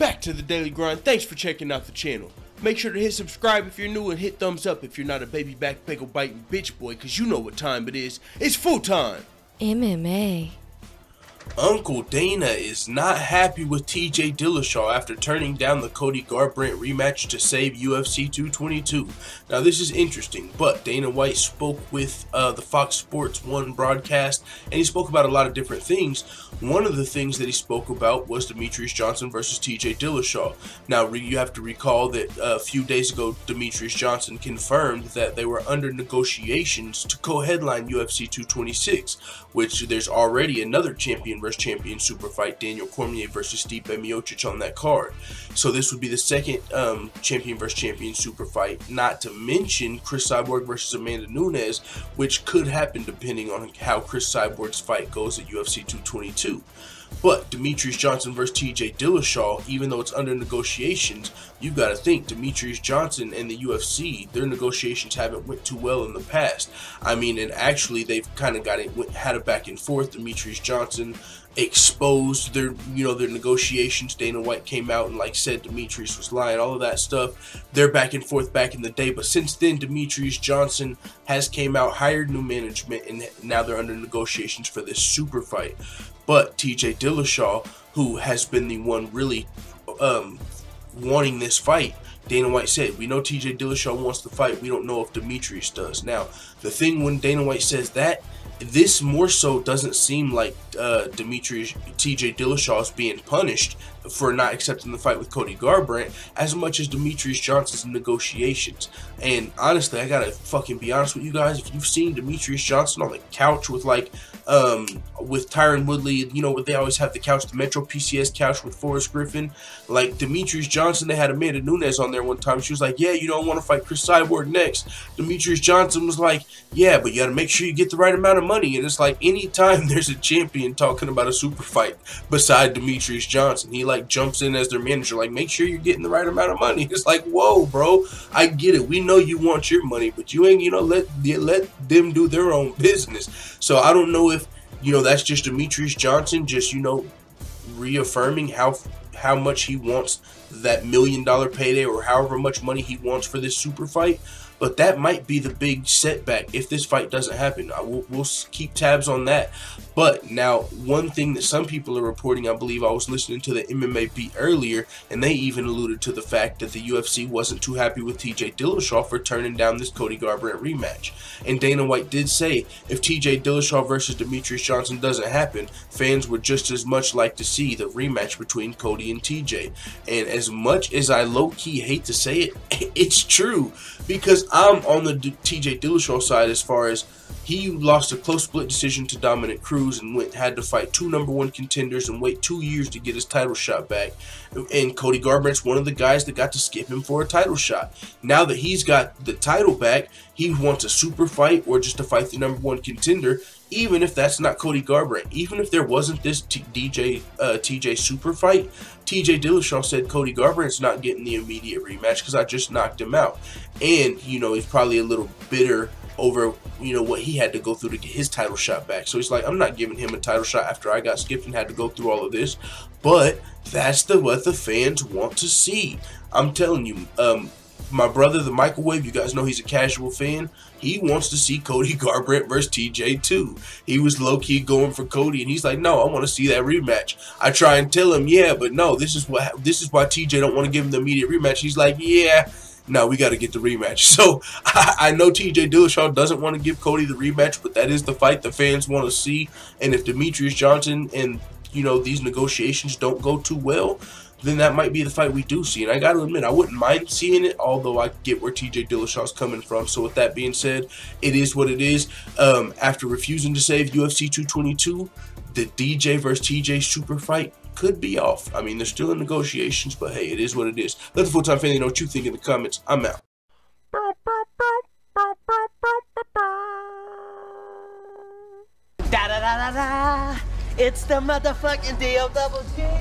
back to the Daily Grind. Thanks for checking out the channel. Make sure to hit subscribe if you're new and hit thumbs up if you're not a baby back pickle biting bitch boy, cause you know what time it is. It's full time. MMA. Uncle Dana is not happy with TJ Dillashaw after turning down the Cody Garbrandt rematch to save UFC 222. Now this is interesting, but Dana White spoke with the Fox Sports 1 broadcast, and he spoke about a lot of different things. One of the things that he spoke about was Demetrious Johnson versus TJ Dillashaw. Now you have to recall that a few days ago Demetrious Johnson confirmed that they were under negotiations to co-headline UFC 226, which there's already another champion versus champion super fight, Daniel Cormier versus Stipe Miocic, on that card. So this would be the second champion versus champion super fight, not to mention Chris Cyborg versus Amanda Nunes, which could happen depending on how Chris Cyborg's fight goes at UFC 222. But Demetrious Johnson versus TJ Dillashaw, even though it's under negotiations, you've got to think Demetrious Johnson and the UFC, their negotiations haven't went too well in the past. I mean, and actually they've kind of had a back and forth. Demetrious Johnson exposed their negotiations. Dana White came out and said Demetrious was lying, all of that stuff. They're back and forth back in the day, but since then Demetrious Johnson has came out, hired new management, and now they're under negotiations for this super fight. But TJ Dillashaw, who has been the one really wanting this fight, Dana White said, we know TJ Dillashaw wants the fight, we don't know if Demetrious does. Now, the thing when Dana White says that, this more so doesn't seem like TJ Dillashaw is being punished for not accepting the fight with Cody Garbrandt as much as Demetrious Johnson's negotiations. And honestly, I gotta fucking be honest with you guys, if you've seen Demetrious Johnson on the couch with with Tyron Woodley, you know, they always have the couch, the Metro PCS couch with Forrest Griffin, like Demetrious Johnson, they had Amanda Nunes on there one time. She was like, yeah, you don't want to fight Chris Cyborg next. Demetrious Johnson was like, yeah, but you gotta make sure you get the right amount of money. And it's like, anytime there's a champion talking about a super fight beside Demetrious Johnson, he jumps in as their manager, make sure you're getting the right amount of money. It's like, whoa, bro, I get it, we know you want your money, but you ain't, let them do their own business. So I don't know if, that's just Demetrious Johnson just, reaffirming how much he wants that $1 million payday, or however much money he wants for this super fight. But that might be the big setback if this fight doesn't happen. We'll keep tabs on that. But now, one thing that some people are reporting, I believe I was listening to the MMA Beat earlier, and they even alluded to the fact that the UFC wasn't too happy with TJ Dillashaw for turning down this Cody Garbrandt rematch. And Dana White did say, if TJ Dillashaw versus Demetrious Johnson doesn't happen, fans would just as much like to see the rematch between Cody and TJ. And as much as I low-key hate to say it, it's true. Because I'm on the TJ Dillashaw side as far as he lost a close split decision to Dominic Cruz and had to fight two #1 contenders and wait 2 years to get his title shot back. And Cody Garbrandt's one of the guys that got to skip him for a title shot. Now that he's got the title back, he wants a super fight or just to fight the #1 contender, even if that's not Cody Garbrandt. Even if there wasn't this TJ super fight, TJ Dillashaw said Cody Garbrandt's not getting the immediate rematch because I just knocked him out. And, he's probably a little bitter over, what he had to go through to get his title shot back. So he's like, I'm not giving him a title shot after I got skipped and had to go through all of this. But that's what the fans want to see. I'm telling you, my brother, the Microwave, you guys know he's a casual fan. He wants to see Cody Garbrandt versus TJ too. He was low-key going for Cody, and he's like, no, I want to see that rematch. I try and tell him, yeah, but no, this is why TJ don't want to give him the immediate rematch. He's like, yeah, no, we got to get the rematch. So I know TJ Dillashaw doesn't want to give Cody the rematch, but that is the fight the fans want to see. And if Demetrious Johnson and these negotiations don't go too well, then that might be the fight we do see. And I got to admit, I wouldn't mind seeing it, although I get where TJ Dillashaw's coming from. So with that being said, it is what it is. After refusing to save UFC 222, the DJ versus TJ super fight could be off. I mean, they're still in negotiations, but hey, it is what it is. Let the full-time family know what you think in the comments. I'm out. Da da da da da. It's the motherfucking DOG.